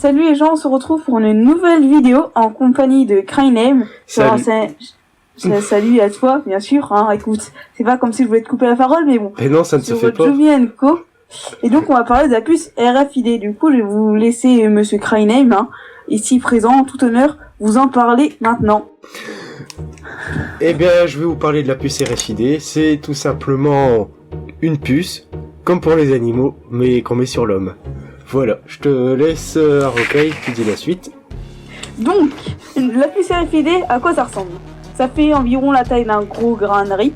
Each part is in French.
Salut les gens, on se retrouve pour une nouvelle vidéo en compagnie de Cryname. Salut à toi, bien sûr. Écoute, c'est pas comme si je voulais te couper la parole, mais bon. Et non, ça ne se fait pas. Co. Et donc on va parler de la puce RFID. Du coup, je vais vous laisser Monsieur Cryname, ici présent, en tout honneur, vous en parler maintenant. Eh bien, je vais vous parler de la puce RFID. C'est tout simplement une puce, comme pour les animaux, mais qu'on met sur l'homme. Voilà, je te laisse, Rocaille, tu dis la suite. Donc, la puce RFID, à quoi ça ressemble? Ça fait environ la taille d'un gros grain de riz.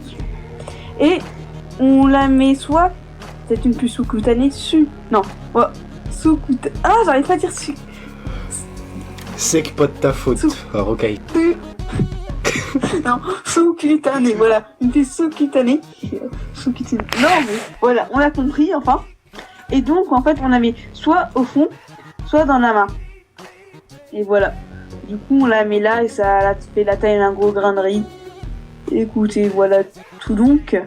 Et on la met soit... C'est une puce sous-cutanée, sous-cutanée... Ah, j'arrive pas à dire C'est que pas de ta faute, Rocaille. Non, sous-cutanée, voilà. Une puce sous-cutanée. Sous-cutanée. Non, mais voilà, on l'a compris, enfin. Et donc, en fait, on la met soit au fond, soit dans la main. Et voilà. Du coup, on la met là et ça fait la taille d'un gros grain de riz. Écoutez, voilà tout donc.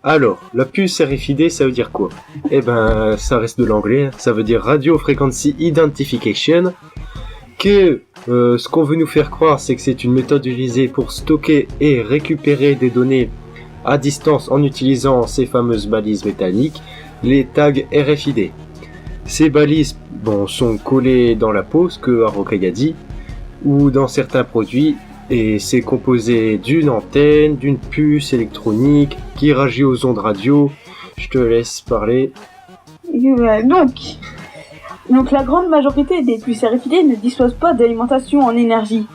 Alors, la puce RFID, ça veut dire quoi? Eh ben, ça reste de l'anglais. Ça veut dire Radio Frequency Identification. Ce qu'on veut nous faire croire, c'est que c'est une méthode utilisée pour stocker et récupérer des données à distance en utilisant ces fameuses balises métalliques, les tags RFID. Ces balises sont collées dans la peau, ce que Rocaille a dit, ou dans certains produits, et c'est composé d'une antenne, d'une puce électronique qui réagit aux ondes radio. Je te laisse parler. Donc la grande majorité des puces RFID ne disposent pas d'alimentation en énergie.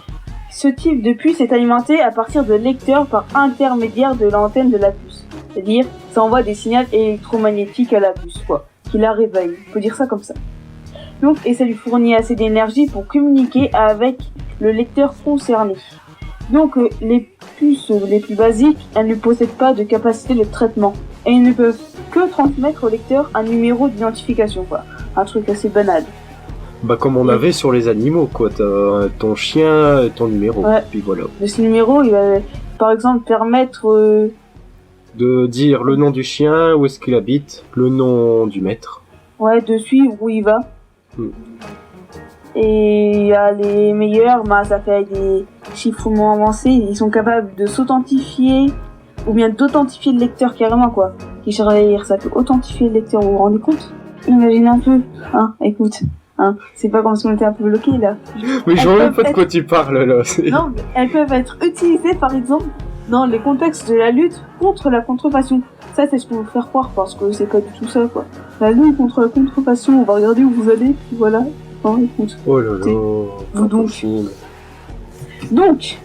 Ce type de puce est alimenté à partir de lecteurs par intermédiaire de l'antenne de la puce. C'est-à-dire, ça envoie des signaux électromagnétiques à la puce, qui la réveille. On peut dire ça comme ça. Donc, et ça lui fournit assez d'énergie pour communiquer avec le lecteur concerné. Donc, les puces les plus basiques, elles ne possèdent pas de capacité de traitement. Et elles ne peuvent que transmettre au lecteur un numéro d'identification, Un truc assez banal. Comme on avait sur les animaux, T'as ton chien, ton numéro, puis voilà. Ce numéro, il va, par exemple, permettre... de dire le nom du chien, où est-ce qu'il habite, le nom du maître. Ouais, de suivre où il va. Et il y a les meilleurs, ça fait avec des chiffrements avancés, ils sont capables de s'authentifier, ou bien d'authentifier le lecteur carrément, ça peut authentifier le lecteur, vous vous rendez compte? Imagine un peu, écoute, c'est pas comme si on était un peu bloqué là. Mais je vois même pas de quoi tu parles là. Non, mais elles peuvent être utilisées par exemple dans les contextes de la lutte contre la contrefaçon. Ça, c'est ce qu'on veut faire croire, parce que c'est pas du tout ça, La lutte contre la contrefaçon, on va regarder où vous allez, puis voilà. Écoute. Oh là là. Vous donc.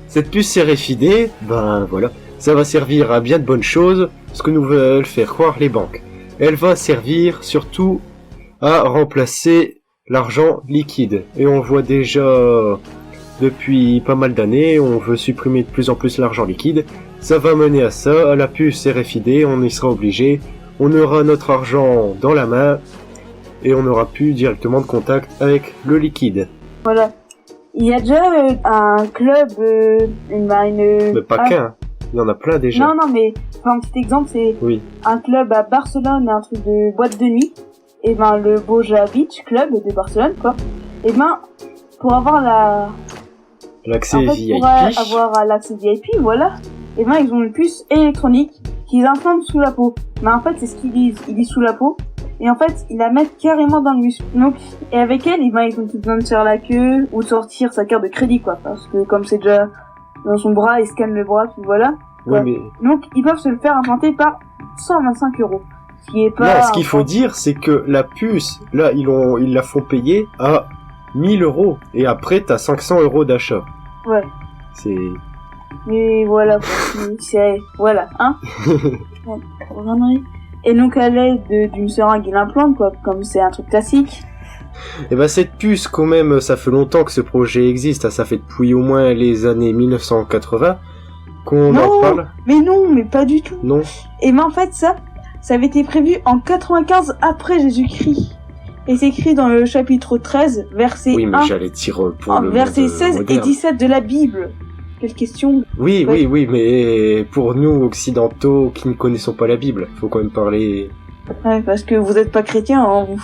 Cette puce RFID, voilà, ça va servir à bien de bonnes choses, ce que nous veulent faire croire les banques. Elle va servir surtout à remplacer l'argent liquide. Et on voit déjà depuis pas mal d'années, on veut supprimer de plus en plus l'argent liquide. Ça va mener à ça, à la puce RFID, on y sera obligé. On aura notre argent dans la main et on n'aura plus directement de contact avec le liquide. Voilà. Il y a déjà un club, Mais pas qu'un, il y en a plein déjà. Non, mais un petit exemple, c'est un club à Barcelone, un truc de boîte de nuit. Et le Boja Beach Club de Barcelone, Et pour avoir l'accès VIP. Pour avoir l'accès VIP, voilà. Et ils ont une puce électronique qu'ils implantent sous la peau. Mais en fait, c'est ce qu'ils disent. Ils disent sous la peau. Et en fait, ils la mettent carrément dans le muscle. Donc, et avec elle, ils ont plus besoin de faire la queue ou de sortir sa carte de crédit, Parce que comme c'est déjà dans son bras, ils scannent le bras, puis voilà. Ouais, mais... Donc, ils peuvent se le faire implanter par 125 €. Ce qui est pas... Non, ce qu'il faut dire, c'est que la puce, là, ils la font payer à 1000 €. Et après, t'as 500 € d'achat. Ouais. C'est... Mais voilà, voilà, Et donc, à l'aide d'une seringue, il implante, comme c'est un truc classique. Et cette puce, quand même, ça fait longtemps que ce projet existe. Ça fait depuis au moins les années 1980 qu'on en parle. Mais pas du tout. Non. Et en fait, ça avait été prévu en 95 après Jésus-Christ. Et c'est écrit dans le chapitre 13, verset 1. Oui, mais j'allais dire pour le verset 16 moderne. Et 17 de la Bible. Quelle question? Oui, mais pour nous, occidentaux, qui ne connaissons pas la Bible, faut quand même parler... Ouais, parce que vous êtes pas chrétien, vous.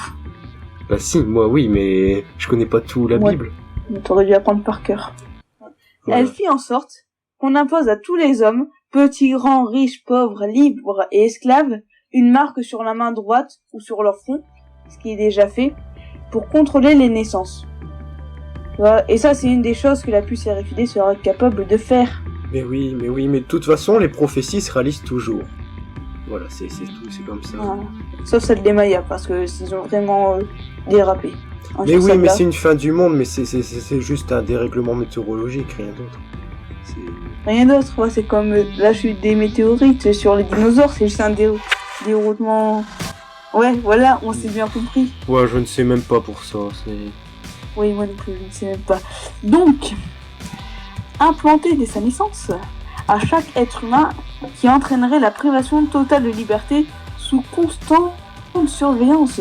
Bah si, moi oui, mais je connais pas tout la Ouais. Bible. Mais t'aurais dû apprendre par cœur. Voilà. Elle fit en sorte qu'on impose à tous les hommes, petits, grands, riches, pauvres, libres et esclaves, une marque sur la main droite ou sur leur front, ce qui est déjà fait, pour contrôler les naissances. Voilà. Et ça, c'est une des choses que la puce RFID sera capable de faire. Mais de toute façon, les prophéties se réalisent toujours. Voilà, c'est tout, c'est comme ça. Voilà. Sauf celle des Mayas, parce que ils ont vraiment dérapé. Hein, Mais sur oui, mais celle-là. c'est une fin du monde, mais c'est juste un dérèglement météorologique, rien d'autre. Rien d'autre, ouais, c'est comme la chute des météorites sur les dinosaures, c'est juste un déroulement. Ouais, voilà, on s'est bien compris. Ouais, je ne sais même pas pour ça, c'est... Oui, moi non plus, je ne sais même pas. Donc, implanter dès sa naissance à chaque être humain qui entraînerait la privation totale de liberté sous constante surveillance.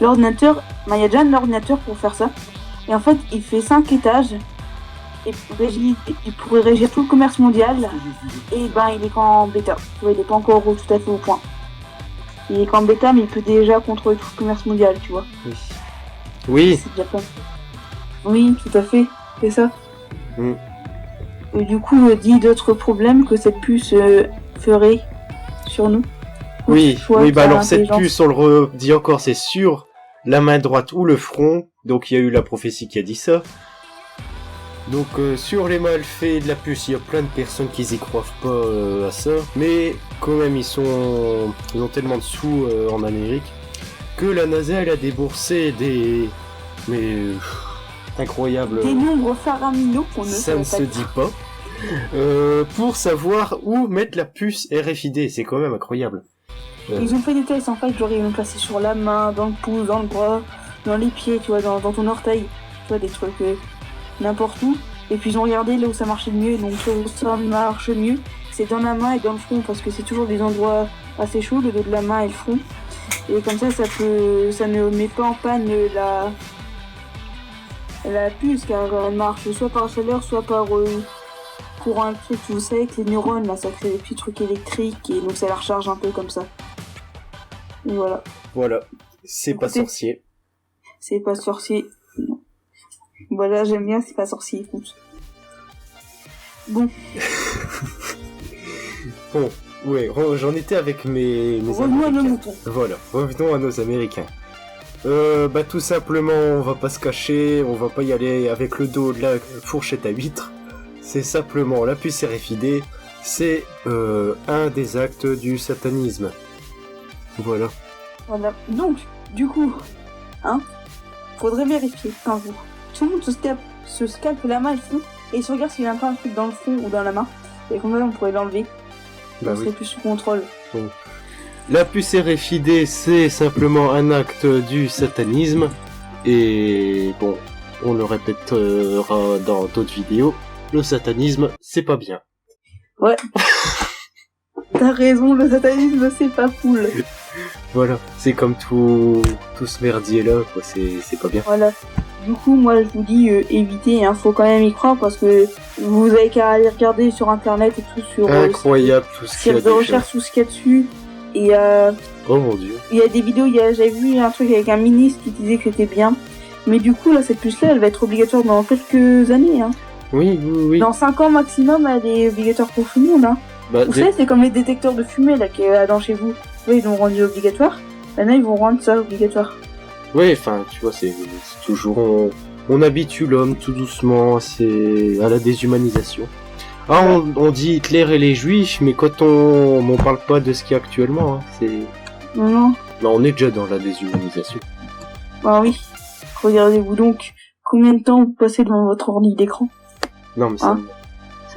L'ordinateur, il y a déjà un ordinateur pour faire ça. Et en fait, il fait 5 étages. Et il pourrait régir tout le commerce mondial. Et ben, il est qu'en bêta. Tu vois, il est pas encore tout à fait au point. Il est qu'en bêta, mais il peut déjà contrôler tout le commerce mondial, tu vois. Oui. C'est déjà pas. Oui, tout à fait. C'est ça. Mm. Et du coup, dit d'autres problèmes que cette puce ferait sur nous. Oui, Soit oui, bah par alors cette l'intelligence. puce, on le redit encore, c'est sur la main droite ou le front. Donc il y a eu la prophétie qui a dit ça. Donc sur les malfaits de la puce, il y a plein de personnes qui y croient pas à ça. Mais quand même, ils ont tellement de sous en Amérique que la NASA, elle a déboursé des... Mais... incroyable. Des nombres faraminaux qu'on ne Ça saurait ne pas se dire. dit pas. Pour savoir où mettre la puce RFID, c'est quand même incroyable. Ils ont fait des tests en fait, genre ils l'ont placé sur la main, dans le pouce, dans le bras, dans les pieds, tu vois, dans ton orteil, tu vois, des trucs n'importe où. Et puis ils ont regardé là où ça marchait le mieux, donc là où ça marche mieux, c'est dans la main et dans le front, parce que c'est toujours des endroits assez chauds, le dos de la main et le front. Et comme ça, ça ne met pas en panne la puce, car elle marche soit par chaleur, soit par courant électrique. Vous savez que les neurones, là, ça crée des petits trucs électriques, et donc ça la recharge un peu comme ça. Et voilà. Voilà, c'est pas Écoutez. sorcier. C'est pas sorcier. Non. Voilà, j'aime bien, c'est pas sorcier, écoute. Bon, Bon, ouais, j'en étais avec mes revenons à nos Américains. moutons. Voilà, revenons à nos Américains. Bah tout simplement, on va pas se cacher, on va pas y aller avec le dos de la fourchette à huître. C'est simplement la puce RFID, c'est un des actes du satanisme. Voilà. Voilà. Donc, du coup, faudrait vérifier un jour. Tout le monde se scalpe la main et le front, et il se regarde s'il y a pas un truc dans le front ou dans la main. Et comme ça, on pourrait l'enlever. Bah On serait plus sous contrôle. La puce RFID, c'est simplement un acte du satanisme. Et bon, on le répétera dans d'autres vidéos. Le satanisme, c'est pas bien. Ouais. T'as raison, le satanisme, c'est pas cool. Voilà, c'est comme tout ce merdier là, quoi. C'est pas bien. Voilà. Du coup, moi, je vous dis, évitez, faut quand même y croire, parce que vous avez qu'à aller regarder sur internet et tout, sur Incroyable tout ce qu'il y a de recherche, tout ce qu'il y a dessus. Et Oh mon dieu. il y a des vidéos, j'avais vu un truc avec un ministre qui disait que c'était bien. Mais du coup, là, cette puce-là, elle va être obligatoire dans quelques années, hein. Oui, oui, oui. Dans 5 ans maximum, elle est obligatoire pour tout le monde, hein. Bah, Vous savez, c'est comme les détecteurs de fumée, là, qu'il y a dans chez vous. Oui, ils l'ont rendu obligatoire. Maintenant, ils vont rendre ça obligatoire. ouais, enfin, tu vois, c'est toujours... On habitue l'homme tout doucement à la déshumanisation. Ah, on dit Hitler et les Juifs, mais quand on parle pas de ce qu'il y a actuellement, hein, c'est... Non. Non, on est déjà dans la déshumanisation. Bah oui. Regardez-vous donc combien de temps vous passez devant votre ordi d'écran. Non, mais ça... Hein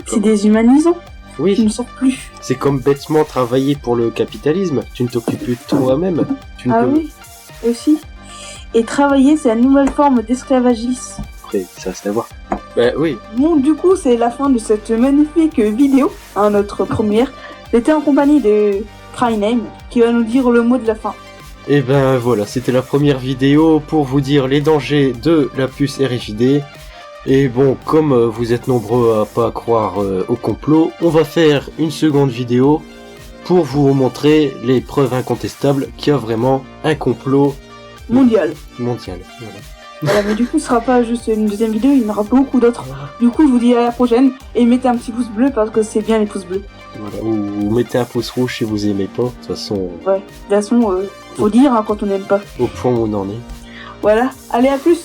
C'est déshumanisant. Je Oui, ne sors plus. c'est comme bêtement travailler pour le capitalisme. Tu ne t'occupes plus de toi-même. Tu ne Ah peux... oui, aussi. Et travailler, c'est la nouvelle forme d'esclavagisme. Après, ça c'est à voir. Bah oui. Bon, du coup, c'est la fin de cette magnifique vidéo, notre première. J'étais en compagnie de Cryname, qui va nous dire le mot de la fin. Et ben voilà, c'était la première vidéo pour vous dire les dangers de la puce RFID. Et bon, comme vous êtes nombreux à pas croire au complot, on va faire une seconde vidéo pour vous montrer les preuves incontestables qu'il y a vraiment un complot mondial. Mondial. Voilà. Voilà, mais du coup, ce sera pas juste une deuxième vidéo, il y en aura beaucoup d'autres. Du coup, je vous dis à la prochaine et mettez un petit pouce bleu parce que c'est bien les pouces bleus. Voilà. Ou mettez un pouce rouge si vous aimez pas. De toute façon. Ouais, de toute façon, faut dire hein, quand on n'aime pas. Au point où on en est. Voilà, allez, à plus.